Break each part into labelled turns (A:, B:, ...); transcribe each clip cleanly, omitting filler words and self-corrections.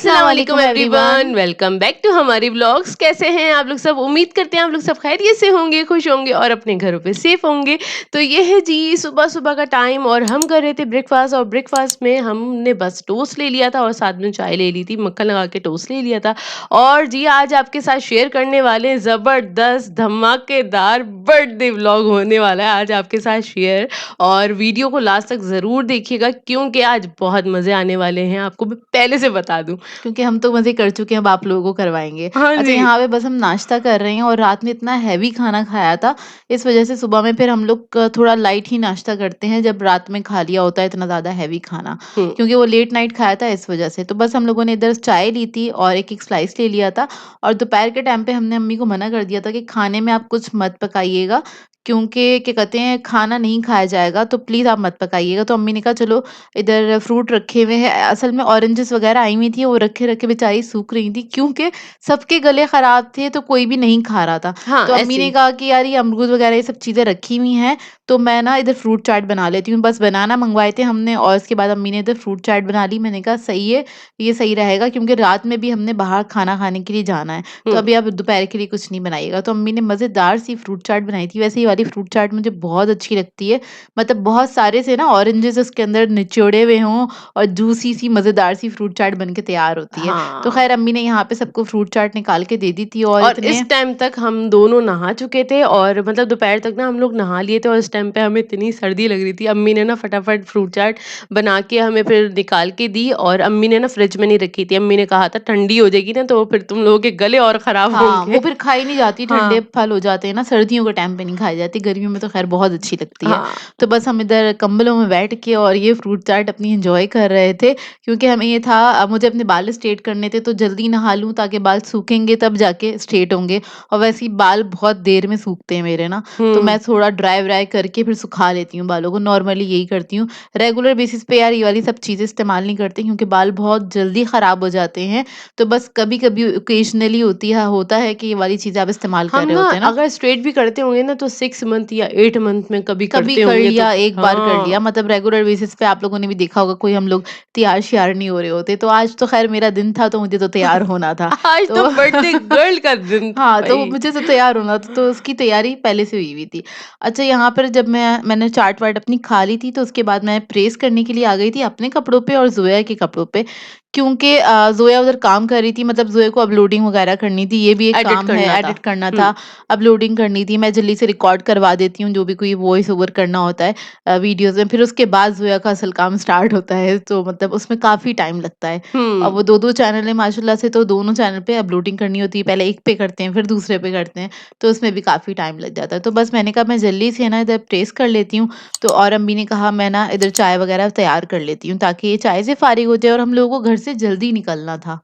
A: अस्सलाम वालेकुम everyone,
B: everyone.
A: Welcome back to हमारी व्लॉग्स। कैसे हैं आप लोग सब? उम्मीद करते हैं आप लोग सब खैरियत से होंगे, खुश होंगे और अपने घरों पे सेफ होंगे। तो ये है जी सुबह-सुबह का टाइम और हम कर रहे थे ब्रेकफास्ट और ब्रेकफास्ट में हमने बस टोस्ट ले लिया था और साथ में चाय ले ली थी, मक्खन लगा के टोस्ट ले लिया था। और जी आज आपके साथ शेयर करने वाले हैं ज़बरदस्त धमाकेदार बर्थडे व्लॉग होने वाला है आज आपके साथ शेयर। और वीडियो को लास्ट तक ज़रूर देखिएगा क्योंकि आज बहुत मज़े आने वाले हैं, आपको मैं पहले से बता दूँ।
B: क्योंकि हम तो मज़े कर चुके हैं, अब आप लोगों को करवाएँगे।
A: हाँ
B: अच्छा,
A: जी।
B: यहाँ पे बस हम नाश्ता कर रहे हैं और रात में इतना हेवी खाना खाया था, इस वज़ह से सुबह में फिर हम लोग थोड़ा लाइट ही नाश्ता करते हैं, जब रात में खा लिया होता है इतना ज़्यादा हेवी खाना।
A: हुँ।
B: क्योंकि वो लेट नाइट खाया था इस वज़ह से। तो बस हम लोगों ने इधर चाय ली थी और एक-एक स्लाइस ले लिया था और दोपहर के टाइम पे हमने अम्मी को मना कर दिया था कि खाने में आप कुछ मत पकाइएगा, क्योंकि क्या कहते हैं खाना नहीं खाया जाएगा, तो प्लीज़ आप मत पकाइएगा। तो अम्मी ने कहा चलो इधर फ्रूट रखे हुए हैं, असल में ऑरेंजेस वगैरह आई हुई थी, वो रखे-रखे बेचारी सूख रही थी क्योंकि सबके गले खराब थे, तो कोई भी नहीं खा रहा था।
A: हाँ,
B: तो अम्मी
A: ऐसे
B: ने
A: ही।
B: कहा कि यार ये अमरूद वगैरह ये सब चीज़ें रखी हुई हैं, तो मैं ना इधर फ्रूट चाट बना लेती हूँ। बस बनाना मँगवाए थे हमने और उसके बाद अम्मी ने इधर फ्रूट चाट बना ली। मैंने कहा सही है, ये सही रहेगा क्योंकि रात में भी हमने बाहर खाना खाने के लिए जाना है, तो
A: हुँ।
B: अभी आप दोपहर के लिए कुछ नहीं बनाइएगा। तो अम्मी ने मज़ेदार सी फ्रूट चाट बनाई थी। वैसे ये वाली फ्रूट चाट मुझे बहुत अच्छी लगती है, मतलब बहुत सारे से ना ऑरेंजेस उसके अंदर निचोड़े हुए हों और जूसी सी मज़ेदार सी फ्रूट चाट बन के तैयार होती है। तो
A: हाँ।
B: ख़ैर अम्मी ने यहाँ पे सबको फ्रूट चाट निकाल के दे दी थी और
A: और
B: इतने
A: इस टाइम तक हम दोनों नहा चुके थे और मतलब दोपहर तक ना हम लोग नहा लिए थे और इस टाइम पे हमें इतनी सर्दी लग रही थी। अम्मी ने ना फटाफट फ्रूट चाट बना के हमें फिर निकाल के दी और अम्मी ने ना फ्रिज में नहीं रखी थी। अम्मी ने कहा था ठंडी हो जाएगी ना तो फिर तुम लोगों के गले और खराब
B: हाँ,
A: होंगे।
B: वो फिर खाई नहीं जाती, ठंडे
A: हाँ,
B: फल हो जाते हैं ना, सर्दियों के टाइम पे नहीं खाई जाती, गर्मियों में तो ख़ैर बहुत अच्छी लगती है।
A: हाँ।
B: तो बस हम इधर कंबलों में बैठ के और ये फ्रूट चाट अपनी एन्जॉय कर रहे थे क्योंकि हमें ये था मुझे अपने बाल स्ट्रेट करने थे तो जल्दी नहा लूँ ताकि बाल सूखेंगे तब जाके स्ट्रेट होंगे और वैसे ही बाल बहुत देर में सूखते हैं मेरे ना, तो
A: हुँ।
B: मैं थोड़ा ड्राई-व्राई करके फिर सुखा लेती हूँ बालों को, नॉर्मली यही करती हूँ। रेगुलर बेसिस पे यार ये वाली सब चीज़ें इस्तेमाल नहीं करती क्योंकि बाल बहुत जल्दी ख़राब हो जाते हैं, तो बस कभी-कभी ओकेजनली होता है कि ये वाली चीज़ें आप इस्तेमाल
A: हम
B: कर रहे
A: ना
B: होते हैं ना।
A: अगर स्ट्रेट भी करते होंगे ना तो 6 मंथ या 8 मंथ में कभी
B: कभी
A: करते
B: कर
A: होंगे तो
B: लिया, एक बार कर लिया,
A: हाँ।
B: मतलब रेगुलर बेसिस पे आप लोगों ने भी देखा होगा कोई हम लोग तैयार-श्यार नहीं हो रहे होते। तो आज तो ख़ैर मेरा दिन था तो मुझे तो तैयार होना था।
A: आज तो
B: तो
A: बर्थडे गर्ल का दिन था
B: हाँ, तो
A: भाई।
B: मुझे तो तैयार होना था तो उसकी तैयारी पहले से हुई हुई थी। अच्छा, यहाँ पर जब मैंने चाट-वाट अपनी खा ली थी तो उसके बाद मैं प्रेस करने के लिए आ गई थी अपने कपड़ों पे और ज़ोया के कपड़ों पे। क्योंकि ज़ोया उधर काम कर रही थी, मतलब ज़ोया को अपलोडिंग वगैरह करनी थी, ये भी एक
A: एडिट
B: काम है,
A: करना था।
B: एडिट करना
A: हुँ।
B: था, अपलोडिंग करनी थी। मैं जल्दी से रिकॉर्ड करवा देती हूँ जो भी कोई वॉइस ओवर करना होता है वीडियोज़ में, फिर उसके बाद ज़ोया का असल काम स्टार्ट होता है, तो मतलब उसमें काफ़ी टाइम लगता है। और
A: हुँ।
B: वो 2-2 चैनल है माशाल्लाह से, तो दोनों चैनल पे अपलोडिंग करनी होती है, पहले एक पे करते हैं, फिर दूसरे पे करते हैं, तो उसमें भी काफ़ी टाइम लग जाता है। तो बस मैंने कहा मैं जल्दी से ना इधर प्रेस कर लेती हूँ, तो और अम्मी ने कहा मैं ना इधर चाय वगैरह तैयार कर लेती हूँ ताकि ये चाय से फ़ारिग हो जाए और हम लोगों को घर से जल्दी निकलना था।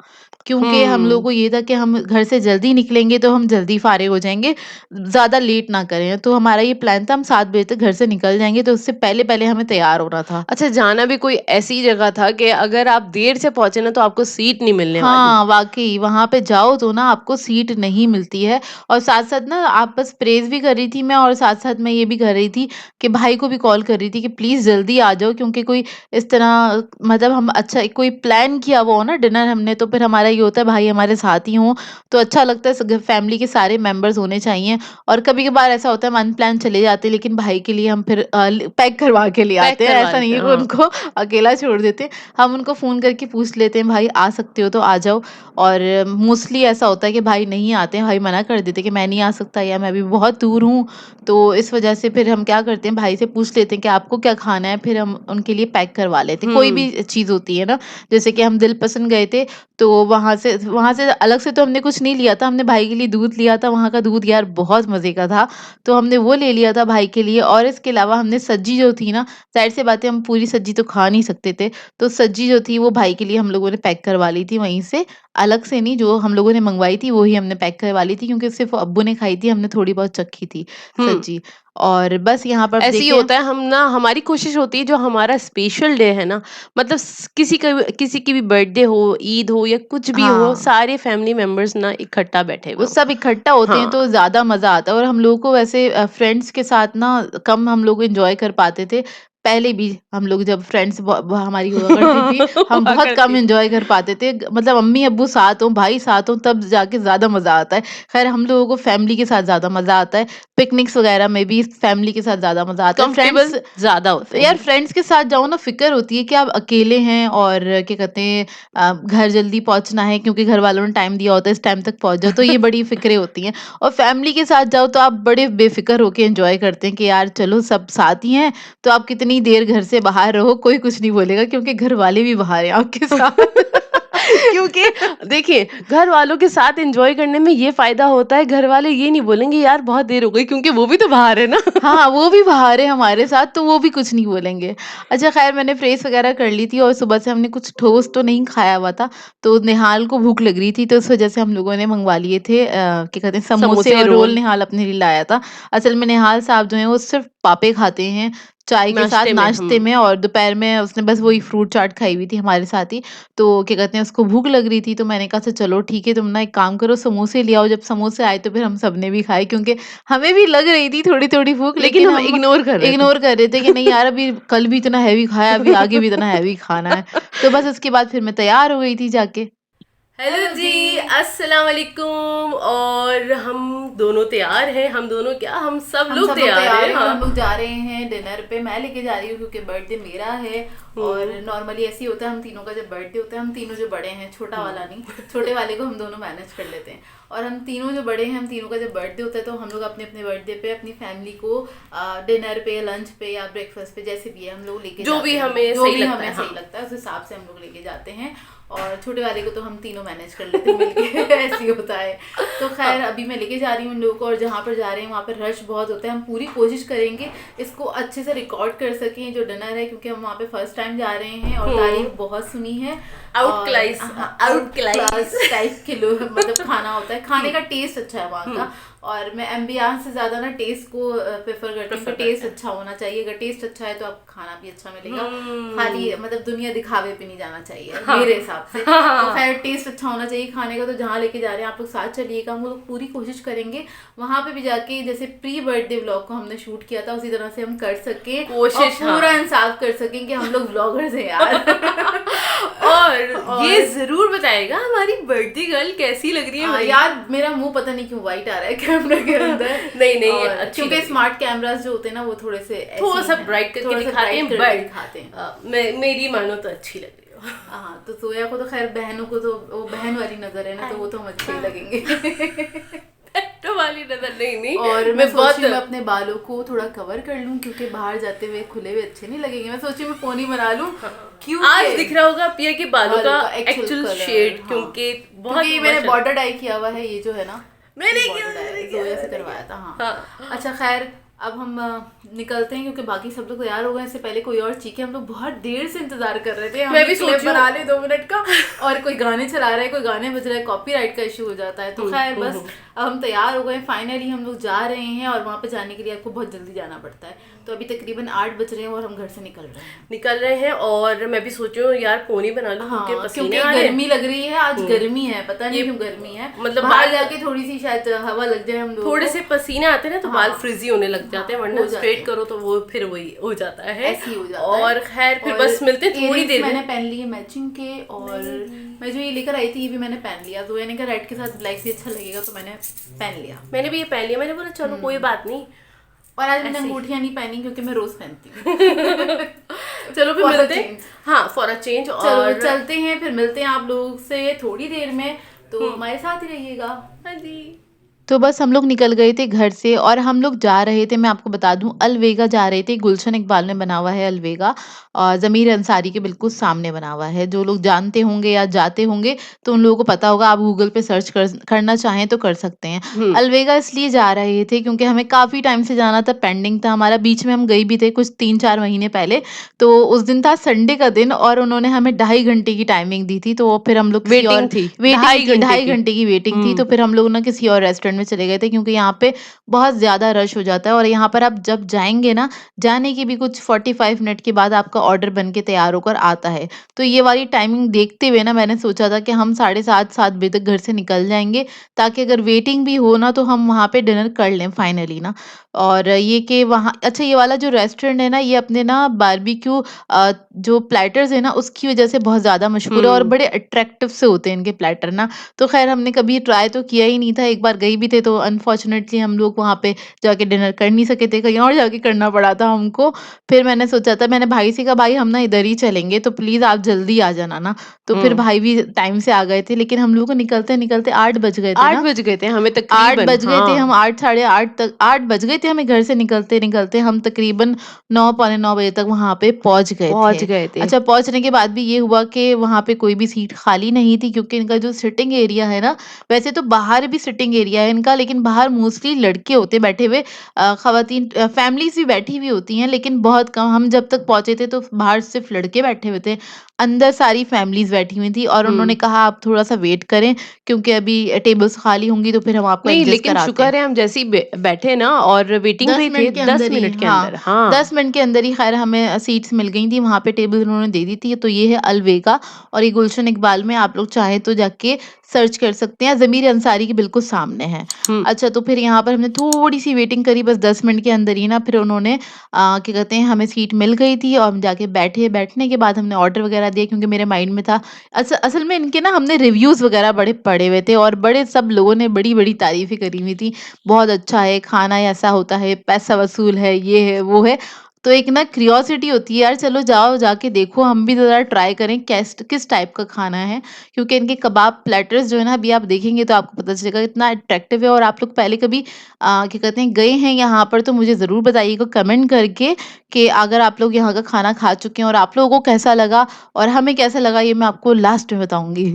B: क्योंकि हम लोगों
A: हुँ।
B: को ये था कि हम घर से जल्दी निकलेंगे तो हम जल्दी फ़ारिग हो जाएँगे, ज़्यादा लेट ना करें। तो हमारा ये प्लान था हम 7 बजे तक घर से निकल जाएँगे, तो उससे पहले-पहले हमें तैयार होना था।
A: अच्छा जाना भी कोई ऐसी जगह था कि अगर आप देर से पहुँचे ना तो आपको सीट नहीं मिलने वाली।
B: हाँ, वाक़ई वहाँ पे जाओ तो ना आपको सीट नहीं मिलती है और साथ-साथ ना आप बस प्रेज़ भी कर रही थी मैं और साथ-साथ मैं ये भी कर रही थी कि भाई को भी कॉल कर रही थी कि प्लीज़ जल्दी आ जाओ, क्योंकि कोई इस तरह मतलब हम अच्छा कोई प्लान किया हुआ हो ना डिनर हमने, तो फिर हमारा ये होता है भाई हमारे साथ ही हों, तो अच्छा लगता है फैमिली के सारे मेंबर्स होने चाहिए। और कभी-कभार ऐसा होता है हम अनप्लान चले जाते हैं लेकिन भाई के लिए हम फिर पैक करवा के ले
A: पैक
B: आते हैं,
A: करवा
B: ऐसा नहीं
A: लेते
B: है
A: हैं,
B: कि
A: हाँ।
B: उनको अकेला छोड़ देते। हम उनको फ़ोन करके पूछ लेते हैं भाई आ सकते हो तो आ जाओ, और मोस्टली ऐसा होता है कि भाई नहीं आते हैं, भाई मना कर देते हैं कि मैं नहीं आ सकता या मैं अभी बहुत दूर हूँ। तो इस वजह से फिर हम क्या करते हैं भाई से पूछ लेते हैं कि आपको क्या खाना है, फिर हम उनके लिए पैक करवा लेते हैं। कोई
A: हुँ।
B: भी चीज़ होती है ना, जैसे कि हम दिल पसंद गए थे तो वहाँ से अलग से तो हमने कुछ नहीं लिया था, हमने भाई के लिए दूध लिया था, वहाँ का दूध यार बहुत मज़े का था। तो हमने वो ले लिया था भाई के लिए और इसके अलावा हमने सब्ज़ी जो थी ना, ज़ाहिर-सी बात है हम पूरी सब्ज़ी तो खा नहीं सकते थे, तो सब्ज़ी जो थी वो भाई के लिए हम लोगों ने पैक करवा ली थी वहीं से, अलग से नहीं, जो हम लोगों ने मँगवाई थी वो ही हमने पैक करवा ली थी क्योंकि सिर्फ़ अब्बू ने खाई थी, हमने थोड़ी बहुत चखी थी
A: हुँ।
B: सब्ज़ी। और बस यहाँ पर
A: ऐसे ही
B: देखें।
A: होता है हम ना हमारी कोशिश होती है जो हमारा स्पेशल डे है ना मतलब किसी की भी बर्थडे हो, ईद हो या कुछ भी हो,
B: हाँ।
A: सारे फैमिली मेंबर्स ना इकट्ठा बैठे हुए
B: वो
A: हों।
B: सब इकट्ठा होते हैं
A: हाँ।
B: तो ज़्यादा मज़ा आता है और हम लोगों को वैसे फ्रेंड्स के साथ ना कम हम लोग एन्जॉय कर पाते थे। पहले भी हम लोग जब फ्रेंड्स हमारी हुआ करती थी, हम
A: हुआ
B: बहुत कम
A: करती थी।
B: एन्जॉय कर पाते थे। मतलब अम्मी-अब्बू साथ हों, भाई साथ हों तब जाके ज़्यादा मज़ा आता है। ख़ैर हम लोगों को फैमिली के साथ ज़्यादा मज़ा आता है। पिकनिक्स वग़ैरह में भी फैमिली के साथ ज़्यादा मज़ा आता है। फ्रेंड्स
A: कंफर्टेबल ज़्यादा होते
B: यार
A: हैं।
B: फ्रेंड्स के साथ जाओ ना फ़िक्र होती है कि आप अकेले हैं और क्या कहते हैं घर जल्दी पहुँचना है क्योंकि घर वालों ने टाइम दिया होता है इस टाइम तक पहुँच जाओ, तो ये बड़ी फ़िक्रें होती हैं। और फैमिली के साथ जाओ तो आप बड़े बेफ़िक्र होके एन्जॉय करते हैं कि यार चलो सब साथ ही हैं, तो आप कितनी देर घर से बाहर रहो कोई कुछ नहीं बोलेगा क्योंकि घर वाले भी बाहर हैं आपके साथ।
A: क्योंकि देखिए, घर वालों के साथ एन्जॉय करने में ये फ़ायदा होता है, घर वाले ये नहीं बोलेंगे यार बहुत देर हो गई क्योंकि वो भी तो बाहर है ना।
B: हाँ, वो भी बाहर है हमारे साथ, तो वो भी कुछ नहीं बोलेंगे। अच्छा ख़ैर मैंने प्रेस वग़ैरह कर ली थी और सुबह से हमने कुछ ठोस तो नहीं खाया हुआ था, तो निहाल को भूख लग रही थी, तो इस वज़ह से हम लोगों ने मँगवा लिए थे क्या कहते हैं समोसे
A: समोसे,
B: और रोल
A: रोल
B: निहाल अपने लिए लाया था। असल में निहाल साहब जो हैं वो सिर्फ़ पापे खाते हैं, चाय के साथ
A: नाश्ते में
B: नाश्ते में और दोपहर में उसने बस वही फ्रूट चाट खाई हुई थी हमारे साथ ही। तो क्या कहते हैं उसको भूख लग रही थी, तो मैंने कहा अच्छा चलो ठीक है तुम ना एक काम करो समोसे ले आओ। जब समोसे आए तो फिर हम सबने भी खाए क्योंकि हमें भी लग रही थी थोड़ी-थोड़ी भूख
A: लेकिन
B: लेकिन
A: हम
B: हम
A: इग्नोर कर रहे थे।
B: इग्नोर कर रहे थे कि नहीं यार अभी कल भी इतना हेवी खाया, अभी आगे भी इतना हेवी खाना है। तो बस उसके बाद फिर मैं तैयार हो गई थी जाके।
A: हेलो जी, अस्सलाम वालेकुम और हम दोनों तैयार हैं, हम दोनों क्या हम सब
B: हम
A: लोग
B: सब लोग
A: तैयार
B: तैयार
A: हैं।
B: हैं और हम
A: हाँ।
B: लोग जा रहे हैं डिनर पे। मैं लेके जा रही हूँ क्योंकि बर्थडे मेरा है और
A: हुँ,
B: नॉर्मली ऐसे ही होता है हम तीनों का जब बर्थडे होता है हम तीनों जो बड़े हैं छोटा वाला नहीं, छोटे वाले को हम दोनों मैनेज कर लेते हैं और हम तीनों जो बड़े हैं हम तीनों का जब बर्थडे होता है तो हम लोग अपने अपने बर्थडे पे अपनी फैमिली को डिनर पे लंच पे या ब्रेकफास्ट पे जैसे भी है हम लोग लेके
A: जो
B: जाते
A: भी
B: हैं,
A: हमें
B: जो
A: सही
B: भी
A: लगता
B: हमें
A: है।
B: सही
A: हाँ।
B: लगता है उस हिसाब से हम लोग लेके जाते हैं और छोटे वाले को तो हम तीनों मैनेज कर लेते हैं मिलके ऐसे ही होता है। तो खैर
A: हाँ।
B: अभी मैं लेके जा रही हूँ उन लोगों को और जहाँ पर जा रहे हैं वहाँ पर रश बहुत होता है। हम पूरी कोशिश करेंगे इसको अच्छे से रिकॉर्ड कर सकें जो डिनर है क्योंकि हम वहाँ पे फर्स्ट टाइम जा रहे हैं और
A: हुँ,
B: तारीफ बहुत सुनी है
A: आउट
B: और
A: क्लास
B: हाँ
A: out
B: out
A: class.
B: Class type के लोग मतलब खाना होता है, खाने का टेस्ट अच्छा है वहाँ का और मैं एम्बियंस से ज़्यादा ना टेस्ट को प्रेफर करती हूँ कि
A: प्रेफ़र
B: टेस्ट
A: करते हैं।
B: अच्छा होना चाहिए। अगर टेस्ट अच्छा है तो आपको खाना भी अच्छा मिलेगा। खाली
A: हुँ।
B: मतलब दुनिया दिखावे पे नहीं जाना चाहिए
A: हाँ।
B: मेरे हिसाब से।
A: हाँ,
B: तो
A: हाँ।
B: खैर टेस्ट अच्छा होना चाहिए खाने का, तो जहाँ लेके जा रहे हैं आप लोग साथ चलिएगा। हम लोग पूरी कोशिश करेंगे वहाँ पे भी जाके जैसे प्री बर्थडे व्लॉग को हमने शूट किया था उसी तरह से हम कर सकें और
A: कोशिश
B: पूरा
A: हाँ।
B: इंसाफ कर सकें कि हम लोग व्लॉगर्स हैं यार।
A: और ये
B: और
A: ज़रूर बताइएगा हमारी बर्थडे गर्ल कैसी लग रही है भाई?
B: यार मेरा मुंह पता नहीं क्यों वाइट आ रहा है कैमरे के अंदर।
A: नहीं, नहीं
B: और
A: अच्छी लग
B: क्योंकि
A: रही है।
B: स्मार्ट कैमरास जो होते हैं ना वो थोड़े से ऐसे
A: थोड़ा
B: ही
A: सा
B: हैं,
A: ब्राइट करके
B: थोड़ा सा
A: दिखाते
B: ब्राइट
A: हैं
B: करके
A: बट
B: दिखाते हैं।
A: मेरी मानो तो अच्छी लग रही हो।
B: हाँ तो सोया को तो खैर बहनों को तो वो बहन वाली नजर है ना तो वो तो हम अच्छे ही लगेंगे।
A: पेट्रो वाली नजर नहीं नहीं
B: और मैं सोच
A: बहुत
B: रही हूँ मैं अपने बालों को थोड़ा कवर कर लूँ क्योंकि बाहर जाते हुए खुले हुए अच्छे नहीं लगेंगे। मैं सोच रही हूँ मैं पोनी बना लूँ क्यों
A: आज दिख रहा होगा पिया के बालों का एक्चुअल
B: कलर।
A: शेड
B: हाँ
A: क्योंकि बहुत
B: क्योंकि ये मैंने
A: माशा-
B: बॉर्डर डाई किया हुआ है ये जो है ना
A: मैंने
B: ये
A: किया,
B: border dye
A: मैंने
B: है,
A: किया,
B: जोया से
A: मैंने
B: करवाया
A: किया।
B: था। हाँ
A: हाँ।
B: अच्छा खैर अब हम निकलते हैं क्योंकि बाकी सब लोग तैयार हो गए। इससे पहले कोई और चीखे हम लोग बहुत देर से इंतजार कर रहे थे
A: मैं
B: हम
A: भी
B: क्लिप
A: सोच रही
B: बना
A: हूँ।
B: ले 2 मिनट का और कोई गाने चला रहा है कोई गाने बज रहा है कॉपीराइट का इशू हो जाता है। तो खैर बस अब हम तैयार हो गए फाइनली हम लोग जा रहे हैं और वहाँ पे जाने के लिए आपको बहुत जल्दी जाना पड़ता है। तो अभी तकरीबन 8 बज रहे हैं और हम घर से
A: निकल रहे हैं और मैं भी सोच रही हूँ यार पोनी बना लूँ
B: हाँ
A: क्योंकि
B: क्योंकि
A: पसीने आ रहे हैं।
B: गर्मी लग रही है आज गर्मी है पता नहीं
A: ये
B: क्यों गर्मी है
A: मतलब
B: बाहर
A: बाल
B: जाके थोड़ी सी शायद हवा लग जाए हम लोगों
A: थोड़े
B: को।
A: से पसीने आते हैं ना तो बाल
B: हाँ।
A: फ्रिजी होने लग जाते हैं
B: हाँ,
A: वरना
B: हो जाते
A: स्ट्रेट
B: हैं।
A: करो तो वो फिर वही हो जाता है
B: ऐसे ही हो जाता है।
A: और खैर फिर
B: और
A: बस मिलते हैं थोड़ी
B: earrings
A: देर
B: मैंने
A: में।
B: पहन लिए मैचिंग के और मैं जो ये लेकर आई थी ये भी मैंने पहन लिया। तो मैंने कहा रेड के साथ ब्लैक भी अच्छा लगेगा तो मैंने पहन लिया।
A: मैंने भी ये पहन लिया मैंने बोला चलो कोई बात नहीं।
B: और आज मैंने
A: ऐसे ही।
B: अंगूठियां नहीं पहनी क्योंकि मैं रोज पहनती हूँ।
A: चलो फिर
B: For a
A: मिलते हैं
B: change।
A: हाँ फॉर अ चेंज
B: चलो
A: और
B: चलते हैं फिर मिलते हैं आप लोग से थोड़ी देर में तो हमारे साथ ही रहिएगा।
A: हाँ जी
B: तो बस हम लोग निकल गए थे घर से और हम लोग जा रहे थे मैं आपको बता दूं अलवेगा जा रहे थे। गुलशन इकबाल ने बना हुआ है अलवेगा और ज़मीर अंसारी के बिल्कुल सामने बना हुआ है। जो लोग जानते होंगे या जाते होंगे तो उन लोगों को पता होगा। आप गूगल पे सर्च करना चाहें तो कर सकते हैं।
A: हम्म
B: अलवेगा इसलिए जा रहे थे क्योंकि हमें काफ़ी टाइम से जाना था, पेंडिंग था हमारा। बीच में हम गई भी थे कुछ 3-4 महीने पहले। तो उस दिन था संडे का दिन और उन्होंने हमें 2.5 घंटे की टाइमिंग दी थी। तो फिर हम लोग किसी
A: वेटिंग
B: और
A: थी
B: वेटिंग
A: 2.5
B: थी,
A: घंटे
B: ढाई
A: की।
B: घंटे की वेटिंग थी।
A: हम्म
B: तो फिर हम लोग ना किसी और रेस्टोरेंट में चले गए थे क्योंकि यहाँ पे बहुत ज़्यादा रश हो जाता है और यहाँ पर आप जब जाएँगे ना, जाने के भी कुछ 45 मिनट के बाद आपका ऑर्डर बन के तैयार होकर आता है। तो ये वाली टाइमिंग देखते हुए ना मैंने सोचा था कि हम साढ़े 7 बजे तक घर से निकल जाएँगे, ताकि अगर वेटिंग भी हो ना तो हम वहाँ पे डिनर कर लें फाइनली ना। और ये कि वहाँ अच्छा ये वाला जो रेस्टोरेंट है ना, ये अपने ना बारबेक्यू जो प्लैटर्स है ना उसकी वज़ह से बहुत ज़्यादा मशहूर है और
A: हुँ,
B: बड़े अट्रैक्टिव से होते हैं इनके प्लैटर ना। तो ख़ैर हमने कभी ट्राई तो किया ही नहीं था, एक बार गए भी थे तो अनफॉर्चुनेटली हम लोग वहाँ पे जाके डिनर कर नहीं सके थे, कहीं और जाके करना पड़ा था हमको। फिर मैंने सोचा था, मैंने भाई से कहा भाई हम ना इधर ही चलेंगे तो प्लीज़ आप जल्दी आ जाना ना। तो फिर
A: हुँ।
B: भाई भी टाइम से आ गए थे, लेकिन हम लोगों को निकलते-निकलते 8 बज गए थे
A: 8
B: ना।
A: बज गए थे हमें
B: 8
A: तकरीबन,
B: बज गए थे, हम
A: हाँ,
B: 8 साढ़े 8 तक 8 बज गए थे हमें घर से निकलते-निकलते, हम तकरीबन 9 पौने 9 बजे तक वहाँ पे पहुँच गए
A: पहुँच
B: थे।
A: गए थे।
B: अच्छा, पहुँचने के बाद भी ये हुआ कि वहाँ पे कोई भी सीट खाली नहीं थी क्योंकि इनका जो सिटिंग एरिया है ना, वैसे तो बाहर भी सिटिंग एरिया है इनका, लेकिन बाहर मोस्टली लड़के होते हैं बैठे हुए, ख़वातीन फैमिलीज़ भी बैठी हुई होती हैं, लेकिन बहुत कम। हम जब तक पहुँचे थे तो बाहर सिर्फ़ लड़के बैठे हुए थे, अंदर सारी फैमिलीज़ बैठी हुई थी और उन्होंने
A: हुँ।
B: कहा आप थोड़ा-सा वेट करें क्योंकि अभी टेबल्स खाली होंगी तो फिर हम आपको
A: नहीं,
B: एडजस्ट
A: लेकिन
B: कराते हैं।
A: शुक्र है हम जैसे ही बैठे ना और वेटिंग पे
B: 10
A: ही थे
B: मिनट के
A: 10
B: अंदर ही,
A: मिनट के
B: हाँ,
A: अंदर। हाँ।
B: 10 मिनट के अंदर ही ख़ैर हमें सीट्स मिल गई थी, वहाँ पे टेबल उन्होंने दे दी थी। तो ये है अलवेगा और ये गुलशन इकबाल में आप लोग चाहें तो जाके सर्च कर सकते हैं, ज़मीर अंसारी के बिल्कुल सामने है।
A: हुँ।
B: अच्छा, तो फिर यहाँ पर हमने थोड़ी-सी वेटिंग करी, बस 10 मिनट के अंदर ही ना फिर उन्होंने क्या कहते हैं, हमें सीट मिल गई थी और हम जाके बैठे, बैठने के बाद हमने ऑर्डर वग़ैरह दिया क्योंकि मेरे माइंड में था। असल में इनके ना हमने रिव्यूज़ वग़ैरह बड़े पढ़े हुए थे और बड़े सब लोगों ने बड़ी-बड़ी तारीफ़ें करी हुई थी। बहुत अच्छा है, खाना ऐसा होता है, पैसा वसूल है, ये है, वो है। तो एक ना क्यूरियोसिटी होती है यार, चलो जाओ जाके देखो, हम भी ज़रा ट्राई करें किस टाइप का खाना है। क्योंकि इनके कबाब प्लेटर्स जो है ना, अभी आप देखेंगे तो आपको पता चलेगा कितना अट्रैक्टिव है। और आप लोग पहले कभी क्या कहते हैं गए हैं यहाँ पर तो मुझे ज़रूर बताइएगा कमेंट करके कि अगर आप लोग यहाँ का खाना खा चुके हैं और आप लोगों को कैसा लगा और हमें कैसा लगा, ये मैं आपको लास्ट में बताऊँगी।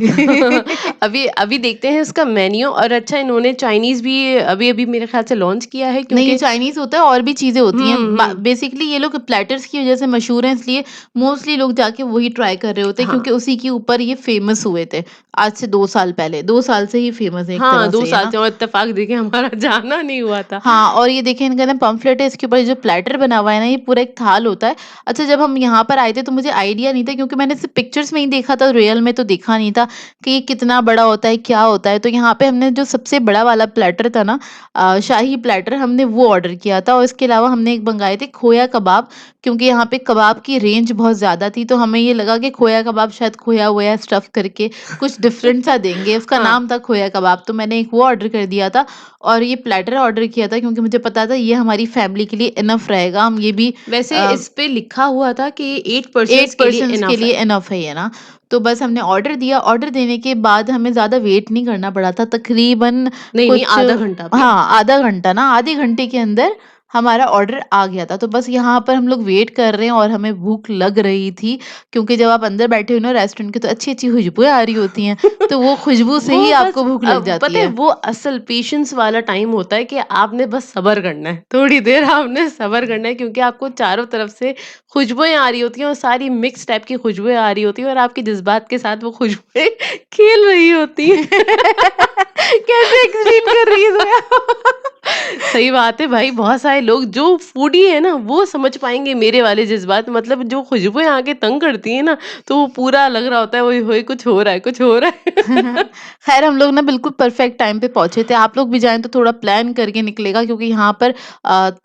A: अभी अभी देखते हैं उसका मेन्यू और अच्छा इन्होंने चाइनीज़ भी अभी-अभी मेरे ख़्याल से लॉन्च किया है
B: नहीं, ये
A: क्योंकि
B: चाइनीज़ होता है और भी चीज़ें होती हैं।
A: हुँ, हुँ।
B: बेसिकली ये लोग प्लैटर्स की वज़ह से मशहूर हैं, इसलिए मोस्टली लोग जाके वही ट्राई कर रहे होते हैं
A: हाँ।
B: क्योंकि उसी के ऊपर ये फ़ेमस हुए थे। आज से 2 साल पहले, 2 साल से ही फ़ेमस है एक
A: हाँ,
B: तरह
A: 2
B: से, है
A: साल
B: ना?
A: से और इत्तेफ़ाक देखिए हमारा जाना नहीं हुआ था।
B: हाँ, और ये देखिए इनका ना पम्पलेट है, इसके ऊपर ये जो प्लैटर बना हुआ है ना, ये पूरा एक थाल होता है। अच्छा, जब हम यहाँ पर आए थे तो मुझे आइडिया नहीं था क्योंकि मैंने सिर्फ़ पिक्चर्स में ही देखा था, रियल में तो देखा नहीं था कि ये कितना बड़ा होता है, क्या होता है। तो यहाँ पे हमने जो सबसे बड़ा वाला प्लैटर था ना, शाही प्लैटर, हमने वो ऑर्डर किया था और इसके अलावा हमने एक मँगाए थे खोया कबाब, क्योंकि यहाँ पे कबाब की रेंज बहुत ज़्यादा थी, तो हमें ये लगा कि खोया कबाब शायद खोया-वोया स्टफ़ करके कुछ डिफ़रेंट सा देंगे। उसका
A: हाँ।
B: नाम था खोया कबाब, तो मैंने एक वो ऑर्डर कर दिया था और ये प्लैटर ऑर्डर किया था क्योंकि मुझे पता था ये हमारी फैमिली के लिए इनफ रहेगा। हम ये भी
A: वैसे
B: अ,
A: इस पे लिखा हुआ था कि 8 पर्सन्स
B: 8
A: के लिए
B: पर्सन्स के
A: इनफ
B: लिए
A: है।
B: इनफ है ये ना। तो बस हमने ऑर्डर दिया, ऑर्डर देने के बाद हमें ज़्यादा वेट नहीं करना पड़ा था, तकरीबन
A: नहीं, नहीं
B: कुछ,
A: आधा घंटा भी।
B: हाँ, आधा घंटा ना, आधे घंटे के अंदर हमारा ऑर्डर आ गया था। तो बस यहाँ पर हम लोग वेट कर रहे हैं और हमें भूख लग रही थी, क्योंकि जब आप अंदर बैठे हो ना रेस्टोरेंट के तो अच्छी-अच्छी खुशबुएँ आ रही होती हैं, तो वो खुशबू से ही
A: वो बस
B: आपको भूख लग जाती
A: पता है
B: है।
A: वो असल पेशेंस वाला टाइम होता है कि आपने बस सब्र करना है। थोड़ी देर आपने सब्र करना है क्योंकि आपको चारों तरफ से खुशबुएँ आ रही होती हैं और सारी मिक्स टाइप की खुशबुएँ आ रही होती हैं और आपके जज़्बात के साथ वो खुशबुएँ खेल रही होती हैं। कैसे एक्सप्लेन कर रही है ज़रा? सही बात है भाई, बहुत सारे लोग जो फूडी है ना, वो समझ पाएँगे मेरे वाले जज़्बात मतलब जो खुशबुएँ आके तंग करती हैं ना, तो वो पूरा लग रहा होता है ओए होए कुछ हो रहा है, कुछ हो रहा है।
B: खैर हम लोग ना बिल्कुल परफेक्ट टाइम पे पहुँचे थे। आप लोग भी जाएँ तो थोड़ा प्लान करके निकलेगा क्योंकि यहाँ पर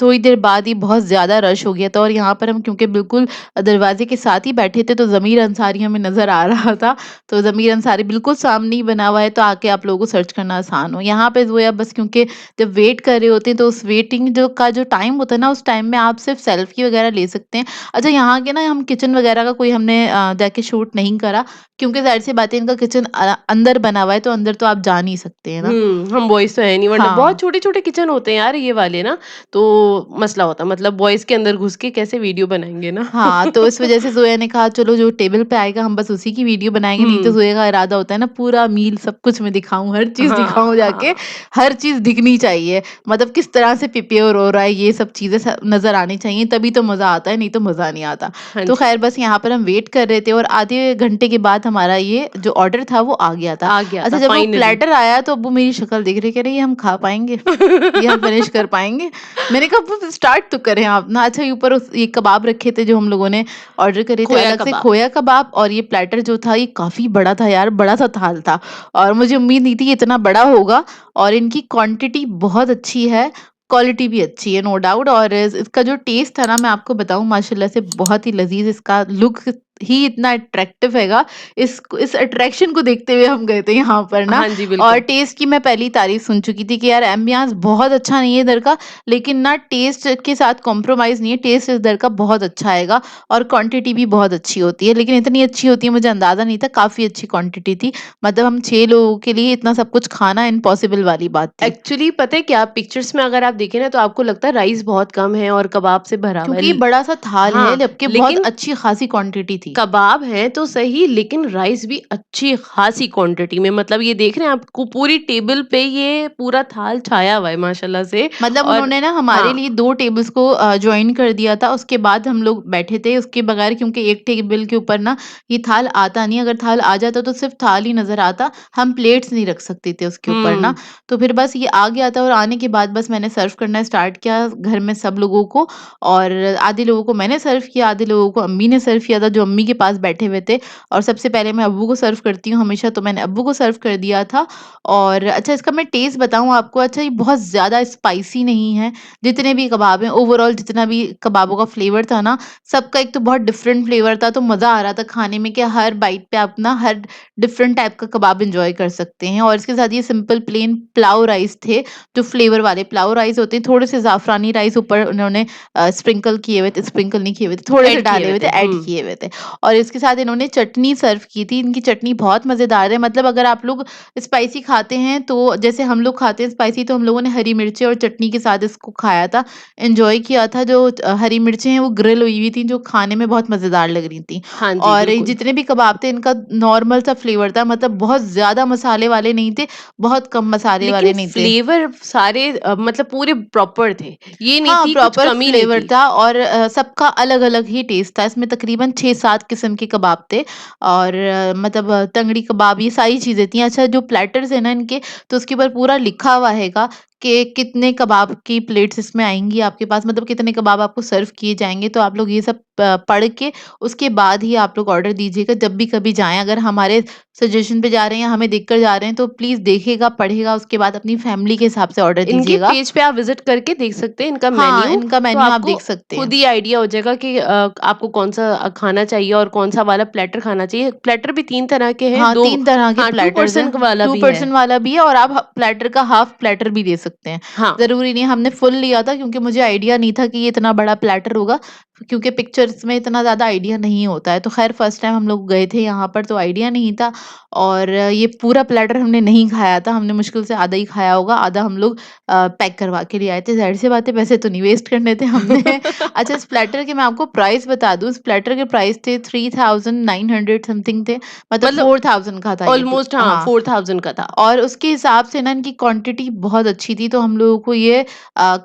B: थोड़ी देर बाद ही बहुत ज़्यादा रश हो गया था और यहाँ पर हम क्योंकि बिल्कुल दरवाज़े के साथ ही बैठे थे तो ज़मीर अंसारी हमें नज़र आ रहा था। तो ज़मीर अंसारी बिल्कुल सामने ही बना हुआ है, तो आके आप लोगों को सर्च करना आसान हो। यहाँ पे वो है बस, क्योंकि जब वेट कर रहे होते हैं तो उस वेटिंग जो टाइम होता है ना, उस टाइम में आप सिर्फ़ सेल्फ़ी वग़ैरह ले सकते हैं। अच्छा, यहाँ के ना हम किचन वग़ैरह का कोई हमने जाके शूट नहीं करा क्योंकि ज़ाहिर-सी बात है इनका किचन अंदर बना हुआ है, तो अंदर तो आप जा नहीं सकते, है ना?
A: हम बॉयज़ तो है नहीं वरना
B: हाँ।
A: बहुत छोटे-छोटे किचन होते हैं यार ये वाले ना, तो मसला होता है मतलब बॉयज़ के अंदर घुस के कैसे वीडियो बनाएँगे ना।
B: हाँ, तो इस वज़ह से ज़ोया ने कहा चलो जो टेबल पे आएगा हम बस उसी की वीडियो बनाएँगे, नहीं तो
A: हुँ।
B: ज़ोया का इरादा होता है ना पूरा मील सब कुछ मैं दिखाऊँ, हर चीज़
A: हाँ,
B: दिखाऊँ जाके,
A: हाँ।
B: हर चीज़ दिखनी चाहिए। मतलब मतलब किस तरह से प्रिपेयर हो रहा है, ये सब चीज़ें स नज़र आनी चाहिए, तभी तो मज़ा आता है, नहीं तो मज़ा नहीं आता।
A: हाँ
B: तो
A: जी,
B: ख़ैर बस यहाँ पर हम वेट कर रहे थे और आधे घंटे के बाद हमारा ये जो ऑर्डर था वो आ गया था।
A: आ गया
B: अच्छा
A: था
B: जब वो
A: फाइनली।
B: प्लैटर आया तो अब्बू मेरी शक्ल देख रहे, कह रहे ये हम खा पाएँगे? ये हम फिनिश कर पाएँगे? मैंने कहा अब्बू स्टार्ट तो करें आप ना। अच्छा ये ऊपर उस ये कबाब रखे थे जो हम लोगों ने ऑर्डर करे थे
A: खोया
B: अलग से
A: कबाब।
B: खोया कबाब, और ये प्लैटर जो था ये काफ़ी बड़ा था यार, बड़ा-सा थाल था और मुझे उम्मीद नहीं थी ये इतना बड़ा होगा। और इनकी क्वांटिटी बहुत अच्छी है, क्वालिटी भी अच्छी है नो डाउट। और इसका जो टेस्ट था ना मैं आपको बताऊँ माशाल्लाह से बहुत ही लज़ीज़, इसका लुक ही इतना अट्रैक्टिव हैगा। इस अट्रैक्शन को देखते हुए हम गए थे यहाँ पर ना।
A: हाँ जी,
B: और
A: बिल्कुल।
B: टेस्ट की मैं पहली तारीफ़ सुन चुकी थी कि यार एम्बियंस बहुत अच्छा नहीं है इधर का, लेकिन ना टेस्ट के साथ कॉम्प्रोमाइज़ नहीं है, टेस्ट इधर का बहुत अच्छा आएगा और क्वांटिटी भी बहुत अच्छी होती है। लेकिन इतनी अच्छी होती है मुझे अंदाज़ा नहीं था, काफ़ी अच्छी क्वांटिटी थी। मतलब हम 6 लोगों के लिए इतना सब कुछ खाना इम्पॉसिबल वाली बात थी।
A: एक्चुअली पता है क्या, पिक्चर्स में अगर आप देखें ना तो आपको लगता है राइस बहुत कम है और कबाब से भरा हुआ है।
B: क्योंकि ये बड़ा-सा थाल है,
A: हाँ,
B: जबकि बहुत
A: लेकिन
B: अच्छी खासी क्वांटिटी थी।
A: कबाब हैं तो सही, लेकिन राइस भी अच्छी खासी क्वांटिटी में, मतलब ये देख रहे हैं आपको पूरी टेबल पे ये पूरा थाल छाया हुआ है माशाल्लाह से।
B: मतलब
A: और
B: उन्होंने ना हमारे
A: हाँ,
B: लिए 2 टेबल्स को जॉइन कर दिया था, उसके बाद हम लोग बैठे थे उसके बगैर, क्योंकि एक टेबल के ऊपर ना ये थाल आता नहीं, अगर थाल आ जाता तो सिर्फ़ थाल ही नज़र आता, हम प्लेट्स नहीं रख सकते थे उसके ऊपर ना।
A: हुँ,
B: तो फिर बस ये आ गया था और आने के बाद बस मैंने सर्व करना स्टार्ट किया घर में सब लोगों को। और आधे लोगों को मैंने सर्व किया, आधे लोगों को अम्मी ने सर्व किया था जो अम्मी के पास बैठे हुए थे। और सबसे पहले मैं अब्बू को सर्व करती हूँ हमेशा, तो मैंने अब्बू को सर्व कर दिया था। और अच्छा इसका मैं टेस्ट बताऊँ आपको, अच्छा ये बहुत ज़्यादा स्पाइसी नहीं है, जितने भी कबाब हैं ओवरऑल जितना भी कबाबों का फ्लेवर था ना, सबका एक तो बहुत डिफरेंट फ्लेवर था, तो मज़ा आ रहा था खाने में कि हर बाइट पे आप ना हर डिफरेंट टाइप का कबाब एन्जॉय कर सकते हैं। और इसके साथ ये सिंपल प्लेन पुलाव राइस थे, जो फ्लेवर वाले पुलाव राइस होते हैं, थोड़े से ज़ाफ़रानी राइस ऊपर उन्होंने स्प्रिंकल किए हुए थे, स्प्रिंकल नहीं किए हुए थे, थोड़े से
A: ऐड किए
B: डाले
A: हुए
B: हुए थे,
A: थे।
B: ऐड
A: हुँ,
B: किए हुए थे। और इसके साथ इन्होंने चटनी सर्व की थी, इनकी चटनी बहुत मज़ेदार है, मतलब अगर आप लोग स्पाइसी खाते हैं तो जैसे हम लोग खाते हैं स्पाइसी, तो हम लोगों ने हरी मिर्ची और चटनी के साथ इसको खाया था, एन्जॉय किया था। जो हरी मिर्चें हैं वो ग्रिल हुई हुई थी, जो खाने में बहुत मज़ेदार लग रही थी।
A: हाँ जी,
B: और ये
A: बिल्कुल।
B: जितने भी कबाब थे इनका नॉर्मल सा फ्लेवर था, मतलब बहुत ज़्यादा मसाले वाले नहीं थे, बहुत कम मसाले
A: लेकिन
B: वाले नहीं थे।
A: फ्लेवर सारे मतलब पूरे प्रॉपर थे। ये नहीं
B: हाँ,
A: थी, कुछ
B: प्रॉपर
A: कमी नहीं
B: फ्लेवर
A: थी।
B: था और सबका अलग-अलग ही टेस्ट था। इसमें तकरीबन 6-7 किस्म के कबाब थे और मतलब तंगड़ी कबाब ये सारी चीज़ें थी। अच्छा जो प्लैटर्स हैं ना इनके, तो उसके ऊपर पूरा लिखा हुआ हैगा कि कितने कबाब की प्लेट्स इसमें आएँगी आपके पास, मतलब कितने कबाब आपको सर्व किए जाएँगे। तो आप लोग ये सब पढ़ के उसके बाद ही आप लोग ऑर्डर दीजिएगा जब भी कभी जाएँ। अगर हमारे सजेशन पे जा रहे हैं या हमें देखकर जा रहे हैं तो प्लीज़ देखिएगा, पढ़िएगा, उसके बाद अपनी फैमिली के हिसाब से ऑर्डर
A: इनके
B: दीजिएगा।
A: पेज पे आप विज़िट करके देख सकते हैं इनका
B: हाँ,
A: मेन्यू,
B: इनका
A: तो
B: मेन्यू आप
A: आपको
B: देख सकते हैं।
A: खुद ही आइडिया हो जाएगा कि आपको कौन-सा खाना चाहिए और कौन-सा वाला प्लैटर खाना चाहिए। प्लैटर भी 3 तरह के हैं,
B: हाँ,
A: 2
B: 3 तरह के
A: हाँ, 2
B: प्लैटर्स हैं।
A: पर्सन वाला
B: 2
A: भी है।
B: पर्सन वाला भी है और आप ह प्लैटर का हाफ प्लैटर भी ले सकते हैं।
A: हाँ,
B: ज़रूरी नहीं है, हमने फुल लिया था क्योंकि मुझे आइडिया नहीं था कि ये इतना बड़ा प्लैटर होगा, क्योंकि पिक्चर्स में इतना ज़्यादा आइडिया नहीं होता है। तो ख़ैर फर्स्ट टाइम हम लोग गए थे यहाँ पर तो आइडिया नहीं था और ये पूरा प्लैटर हमने नहीं खाया था, हमने मुश्किल से आधा ही खाया होगा, आधा हम लोग पैक करवा के ले आए थे। ज़ाहिर-सी बात है पैसे तो नहीं वेस्ट करने थे हमने। अच्छा इस प्लैटर के मैं आपको प्राइस बता दूँ, इस प्लैटर के प्राइस थे 3900 समथिंग थे। मतलब
A: मतलब
B: 4000 का था ये
A: ऑलमोस्ट हाँ,
B: हाँ,
A: 4000 का था।
B: और उसके हिसाब से ना इनकी क्वांटिटी बहुत अच्छी थी, तो हम लोगों को ये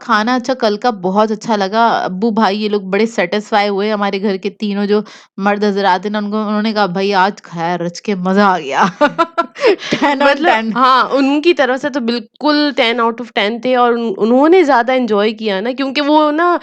B: खाना अच्छा कल का बहुत अच्छा लगा। अब्बू भाई ये लोग बड़े सैटिस्फाई हुए, हमारे घर के तीनों जो मर्द हज़रात हैं ना उनको उन्होंने कहा भई आज खाया रच के मज़ा आ गया। 10 ऑन
A: मतलब
B: 10।
A: हाँ, उनकी तरफ से तो बिल्कुल 10 आउट ऑफ 10 थे और उन्होंने ज़्यादा एन्जॉय किया ना, क्योंकि वो ना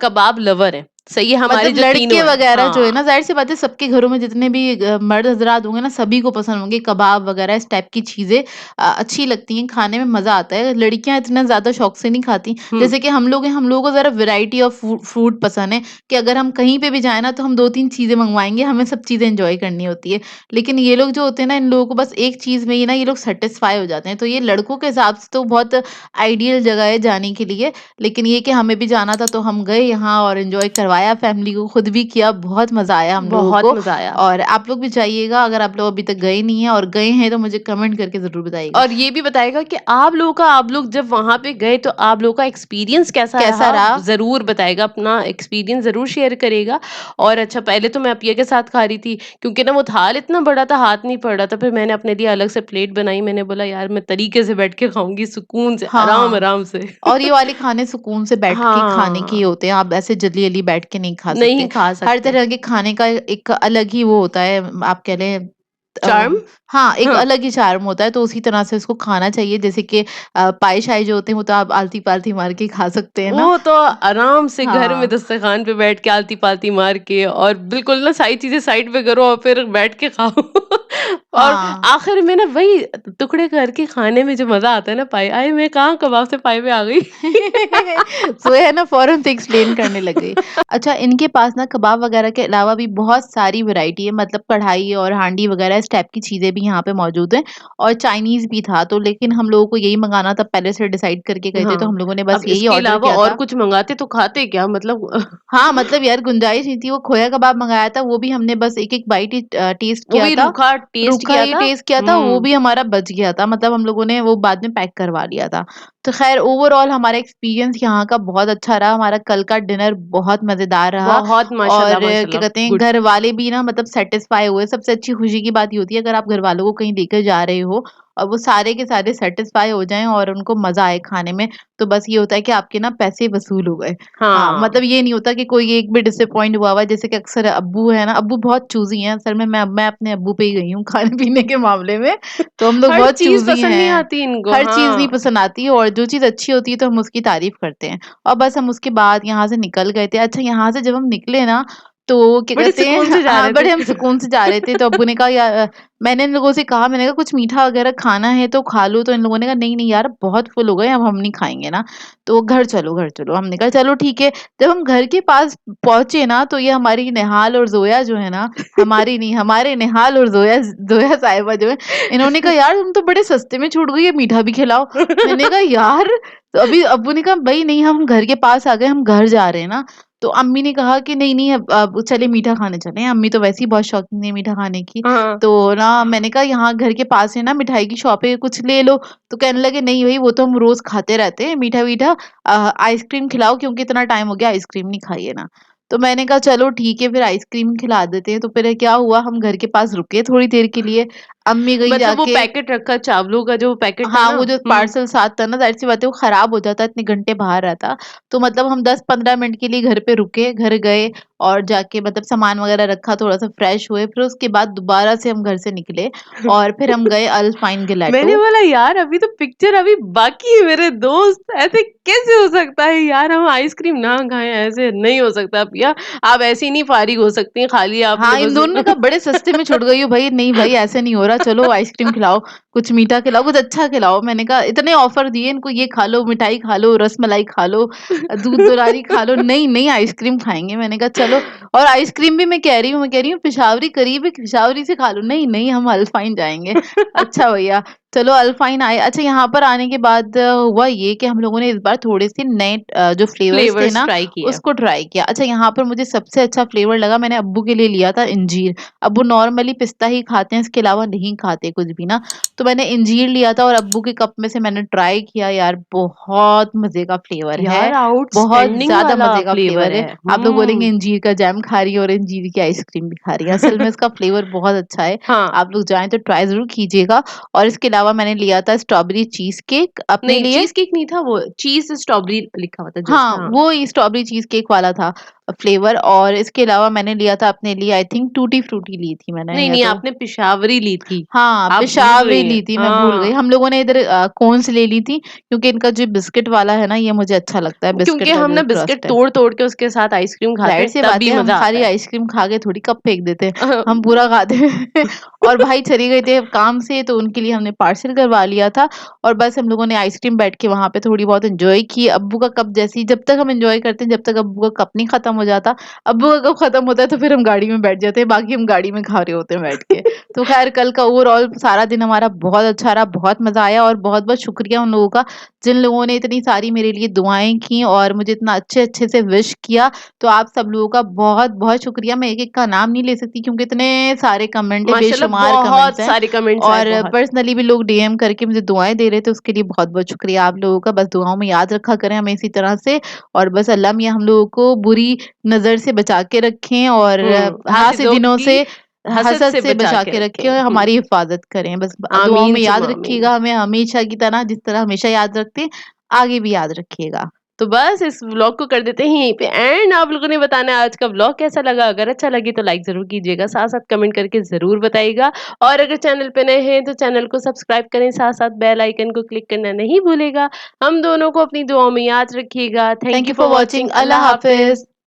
A: कबाब लवर हैं। सही है, हमारे
B: मतलब
A: जो
B: लड़के
A: तीनों हैं।
B: वगैरह जो है
A: हाँ,
B: ना, ज़ाहिर-सी बात है सबके घरों में जितने भी मर्द हज़रात होंगे ना, सभी को पसंद होंगे कबाब वगैरह इस टाइप की चीज़ें अच्छी लगती हैं, खाने में मज़ा आता है। लड़कियाँ इतना ज़्यादा शौक से नहीं खाती।
A: हुँ।
B: जैसे कि हम लोग हैं, हम लोगों को ज़रा वैरायटी ऑफ फूड पसंद है कि अगर हम कहीं पे भी जाएँ ना, तो हम 2-3 चीज़ें मँगवाएँगे, हमें सब चीज़ें एन्जॉय करनी होती है। लेकिन ये लोग जो होते हैं ना, इन लोगों को बस एक चीज़ में ही ना ये लोग सैटिस्फाई हो जाते हैं। तो ये लड़कों के हिसाब से तो बहुत आइडियल जगह है जाने के लिए। लेकिन ये कि हमें भी जाना था तो हम गए यहाँ और एन्जॉय करवाया। खिलवाया फैमिली को, खुद भी किया, बहुत मज़ा आया हम लोगों
A: बहुत
B: को।
A: मज़ा आया।
B: और आप लोग भी जाइएगा, अगर आप लोग अभी तक गए नहीं हैं और गए हैं तो मुझे कमेंट करके ज़रूर बताइएगा।
A: और ये भी बताएगा कि आप लोग जब वहाँ पे गए तो आप लोगों का एक्सपीरियंस कैसा
B: कैसा
A: रहा?
B: रहा?
A: ज़रूर बताएगा, अपना एक्सपीरियंस ज़रूर शेयर करेगा। और अच्छा, पहले तो मैं अपिया के साथ खा रही थी क्योंकि ना वो थाल इतना बड़ा था, हाथ नहीं पड़ रहा था। फिर मैंने अपने लिए अलग से प्लेट बनाई। मैंने बोला यार मैं तरीके से बैठ के खाऊँगी, सुकून से,
B: हाँ,
A: आराम-आराम से।
B: और ये वाले खाने सुकून से बैठ के खाने के
A: हाँ,
B: ही होते हैं, आप ऐसे जल्दी-जल्दी बैठ के नहीं खा
A: नहीं
B: सकते।
A: खा
B: हर
A: सकते।
B: तरह के खाने का एक अलग ही वो होता है, आप कह लें
A: चार्म?
B: हाँ, एक
A: हाँ।
B: अलग ही चार्म होता है, तो उसी तरह से उसको खाना चाहिए। जैसे कि पाए-शाए जो होते हैं, वो तो आप आलती-पालती मार के खा सकते हैं ना।
A: वो तो आराम से घर में
B: हाँ।
A: दस्तरखान पे बैठ के आलती-पालती मार के और बिल्कुल ना सारी चीज़ें साइड पे करो और फिर बैठ के खाओ। और
B: हाँ।
A: आखिर में ना वही टुकड़े करके खाने में जो मज़ा आता है ना पाए, आए मैं कहाँ कबाब से पाए में आ गई।
B: सो है ना, फ़ौरन से एक्सप्लेन करने लग गई। अच्छा, इनके पास ना कबाब वगैरह के अलावा भी बहुत सारी वैरायटी है, मतलब कढ़ाई और हांडी वगैरह इस टाइप की चीज़ें भी यहाँ पे मौजूद हैं। और चाइनीज़ भी था, तो लेकिन हम लोगों को यही मँगाना था, पहले से डिसाइड करके गए थे, तो
A: हाँ,
B: हम लोगों ने बस
A: अब
B: यही
A: इसके
B: ऑर्डर
A: अलावा
B: किया
A: और
B: था।
A: कुछ मँगाते तो खाते क्या मतलब।
B: हाँ, मतलब यार गुंजाइश नहीं थी, वो खोया कबाब मँगाया था, वो भी हमने बस एक-एक बाइट ही टेस्ट
A: वो
B: किया
A: भी
B: था।
A: रूखा टेस्ट
B: रूखा
A: किया
B: ही
A: था।
B: टेस्ट किया था, वो
A: हुँ,
B: भी हमारा बच गया था, मतलब हम लोगों ने वो बाद में पैक करवा लिया था। तो ख़ैर ओवरऑल हमारा एक्सपीरियंस यहाँ का बहुत अच्छा रहा, हमारा कल का डिनर बहुत मज़ेदार रहा।
A: बहुत
B: और
A: माशाल्लाह,
B: क्या
A: माशाल्लाह,
B: कहते हैं,
A: गुड।
B: घर वाले भी ना मतलब सैटिस्फाई हुए। सबसे अच्छी खुशी की बात ये होती है, अगर आप घर वालों को कहीं लेकर जा रहे हो और वो सारे के सारे सैटिस्फाई हो जाएँ और उनको मज़ा आए खाने में, तो बस ये होता है कि आपके ना पैसे वसूल हो गए। हाँ,
A: हाँ,
B: मतलब ये नहीं होता कि कोई एक भी डिसअपॉइंट हुआ हुआ है, जैसे कि अक्सर अब्बू है ना, अब्बू बहुत चूज़ी हैं। असल में मैं अपने अब्बू पे ही गई हूँ खाने-पीने के मामले में, तो हम लोग
A: हर
B: बहुत
A: चीज़
B: चूज़ी
A: पसंद नहीं
B: हैं।
A: आती इनको,
B: हर चीज़ नहीं
A: हाँ।
B: पसंद आती, और जो चीज़ अच्छी होती है तो हम उसकी तारीफ़ करते हैं। और बस हम उसके बाद यहाँ से निकल गए थे। अच्छा, यहाँ से जब हम निकले ना, तो क्या
A: बड़े
B: कहते हैं
A: सुकून से जा
B: हाँ,
A: रहे
B: बड़े हम
A: थे।
B: सुकून से जा रहे थे, तो अब्बू ने कहा मैंने इन लोगों से कहा, मैंने कहा कुछ मीठा वग़ैरह खाना है तो खा लो, तो इन लोगों ने कहा नहीं, नहीं यार बहुत फुल हो गए, अब हम नहीं खाएँगे ना, तो घर चलो, घर चलो। हमने कहा चलो ठीक है। जब हम घर के पास पहुँचे ना, तो ये हमारी निहाल और ज़ोया जो है ना, हमारी नहीं, हमारे निहाल और ज़ोया ज़ोया साहिबा जो है, इन्होंने कहा यार तुम तो बड़े सस्ते में छूट गई, ये मीठा भी खिलाओ। मैंने कहा यार, तो अभी अब्बू ने कहा भई नहीं, हम घर के पास आ गए, हम घर जा रहे हैं ना। तो अम्मी ने कहा कि नहीं, नहीं, अब चलिए मीठा खाने चलें। अम्मी तो वैसे ही बहुत शौकीन है मीठा खाने की।
A: हाँ।
B: तो ना मैंने कहा यहाँ घर के पास है ना मिठाई की शॉप है, कुछ ले लो। तो कहने लगे नहीं भई, वो तो हम रोज़ खाते रहते हैं मीठा-वीठा, आइसक्रीम खिलाओ क्योंकि इतना टाइम हो गया आइसक्रीम नहीं खाई है ना। तो मैंने कहा चलो ठीक है, फिर आइसक्रीम खिला देते हैं। तो फिर क्या हुआ, हम घर के पास रुके थोड़ी देर के लिए। अम्मी गई
A: मतलब वो
B: जाके,
A: पैकेट रखा चावलों का, जो पैकेट था
B: हाँ,
A: ना?
B: वो जो
A: हुँ।
B: पार्सल साथ था ना, ज़ाहिर-सी बात है वो खराब हो जाता, इतने घंटे बाहर रहता। तो मतलब हम 10-15 मिनट के लिए घर पे रुके, घर गए और जाके मतलब सामान वगैरह रखा, थोड़ा-सा फ्रेश हुए, फिर उसके बाद दोबारा से हम घर से निकले और फिर हम गए अल फाइन
A: मैंने
B: गिलैटो।
A: बोला यार अभी तो पिक्चर अभी बाकी है मेरे दोस्त, ऐसे कैसे हो सकता है यार, हम आइसक्रीम ना खाएँ, ऐसे नहीं हो सकता भैया। आप ऐसे ही नहीं फारिग हो सकती हैं, खाली आपने
B: हाँ, इन
A: बस।
B: दोनों ने कहा बड़े सस्ते में छूट गई हो भई, नहीं भाई ऐसे नहीं हो रहा, चलो आइसक्रीम खिलाओ, कुछ मीठा खिलाओ, कुछ अच्छा खिलाओ। मैंने कहा इतने ऑफर दिए इनको, ये खा लो, मिठाई खा लो, रसमलाई खा लो, दूध दुलारी खा लो, नहीं, नहीं आइसक्रीम खाएँगे। मैंने कहा चलो, और आइसक्रीम भी मैं कह रही हूँ पेशावरी करीब है, पेशावरी से खा लो, नहीं, नहीं हम अल्फाइन जाएँगे। अच्छा भैया, चलो अल्फाइन आए। अच्छा, यहाँ पर आने के बाद हुआ ये कि हम लोगों ने इस बार थोड़े से नए जो फ्लेवर्स थे
A: फ्लेवर्स
B: ना,
A: ट्राई किए।
B: उसको ट्राई किया। अच्छा, यहाँ पर मुझे सबसे अच्छा फ्लेवर लगा, मैंने अब्बू के लिए लिया था इंजीर। अब्बू नॉर्मली पिस्ता ही खाते हैं, इसके अलावा नहीं खाते कुछ भी ना। तो मैंने इंजीर लिया था और अब्बू के कप में से मैंने ट्राई किया, यार बहुत मज़े का फ्लेवर है,
A: यार
B: बहुत
A: आउटस्टैंडिंग
B: ज़्यादा
A: वाला
B: मज़े का
A: फ्लेवर
B: फ्लेवर है।
A: है।
B: आप लोग बोलेंगे
A: हुँ।
B: इंजीर का जैम खा रही है और इंजीर की आइसक्रीम भी खा रही है। असल में इसका फ्लेवर बहुत अच्छा है।
A: हाँ।
B: आप लोग जाएँ तो ट्राई ज़रूर कीजिएगा। और इसके अलावा मैंने लिया था स्ट्रॉबेरी चीज़ केक अपने
A: नहीं,
B: लिए।
A: चीज़ केक नहीं था वो, चीज़ स्ट्रॉबेरी लिखा हुआ था जस्ट,
B: हाँ,
A: हाँ।
B: वो ही स्ट्रॉबेरी चीज़ केक वाला था फ्लेवर। और इसके अलावा मैंने लिया था अपने लिए, आई थिंक टूटी फ्रूटी ली थी मैंने,
A: नहीं,
B: या
A: नहीं,
B: तो
A: आपने पेशावरी ली थी।
B: हाँ,
A: आप भूल
B: पेशावरी
A: गई हैं।
B: ली थी, मैं भूल गई।
A: हाँ।
B: हम लोगों ने इधर कोन्स ले ली थी क्योंकि इनका जो बिस्किट वाला है ना, ये मुझे अच्छा लगता है,
A: क्योंकि
B: बिस्किट का
A: हम
B: जो
A: ना बिस्किट
B: क्रस्ट है।
A: तोड़-तोड़ के उसके साथ आइसक्रीम खाते हैं,
B: ज़ाहिर-सी बात
A: तभी
B: है, हम
A: मज़ा आता
B: खाली
A: है।
B: आइसक्रीम खा के थोड़ी कप फेंक देते हैं, हम पूरा खाते हैं। और भाई चले गए थे काम से, तो उनके लिए हमने पार्सल करवा लिया था और बस हम लोगों ने आइसक्रीम बैठ के वहाँ पे थोड़ी बहुत एन्जॉय की। अब्बू का कप जैसे ही, जब तक हम एन्जॉय करते हैं, जब तक अब्बू का कप नहीं खत्म हो जाता। अब वो कब खत्म होता है तो फिर हम गाड़ी में बैठ जाते हैं, बाकी हम गाड़ी में खा रहे होते हैं बैठ के। तो ख़ैर कल का ओवरऑल सारा दिन हमारा बहुत अच्छा रहा, बहुत मज़ा आया और बहुत-बहुत शुक्रिया उन लोगों का, जिन लोगों ने इतनी सारी मेरे लिए दुआएँ की और मुझे इतना अच्छे-अच्छे से विश किया। तो आप सब लोगों का बहुत-बहुत शुक्रिया। मैं एक-एक का नाम नहीं ले सकती क्योंकि इतने सारे कमेंट है,
A: माशाल्लाह
B: बेशुमार
A: बहुत
B: कमेंट्स हैं
A: सारे कमेंट्स आए
B: और
A: बहुत।
B: पर्सनली भी लोग डीएम करके मुझे दुआएँ दे रहे थे, उसके लिए बहुत-बहुत शुक्रिया आप लोगों का। बस दुआओं में याद रखा करें हमें इसी तरह से और बस अल्लाह मियाँ हम लोगों को बुरी नज़र से बचा के रखें और
A: हासिदों
B: हासिदिनों
A: की
B: से,
A: हसद
B: हसद
A: से
B: से
A: बचा
B: बचा
A: के
B: के रखें और
A: रखें।
B: हमारी हिफ़ाज़त करें। बस दुआओं
A: आमीन
B: में याद
A: सुमा आमीन।
B: रखिएगा हमें हमेशा की तरह, जिस तरह हमेशा याद रखते हैं, आगे भी याद रखिएगा।
A: तो बस इस व्लॉग को कर देते हैं यहीं पे एंड। आप लोगों ने बताना है आज का व्लॉग कैसा लगा। अगर अच्छा लगे तो लाइक ज़रूर कीजिएगा, साथ-साथ कमेंट करके ज़रूर बताइएगा और अगर चैनल पे नए हैं तो चैनल को सब्सक्राइब करें, साथ-साथ बेल आइकन को क्लिक करना नहीं भूलिएगा। हम दोनों को अपनी दुआओं में याद रखिएगा। Thank
B: thank
A: you
B: you
A: for
B: for
A: watching.
B: Watching.
A: Allah
B: Allah
A: हाफ़िज़।
B: हाफ़िज़।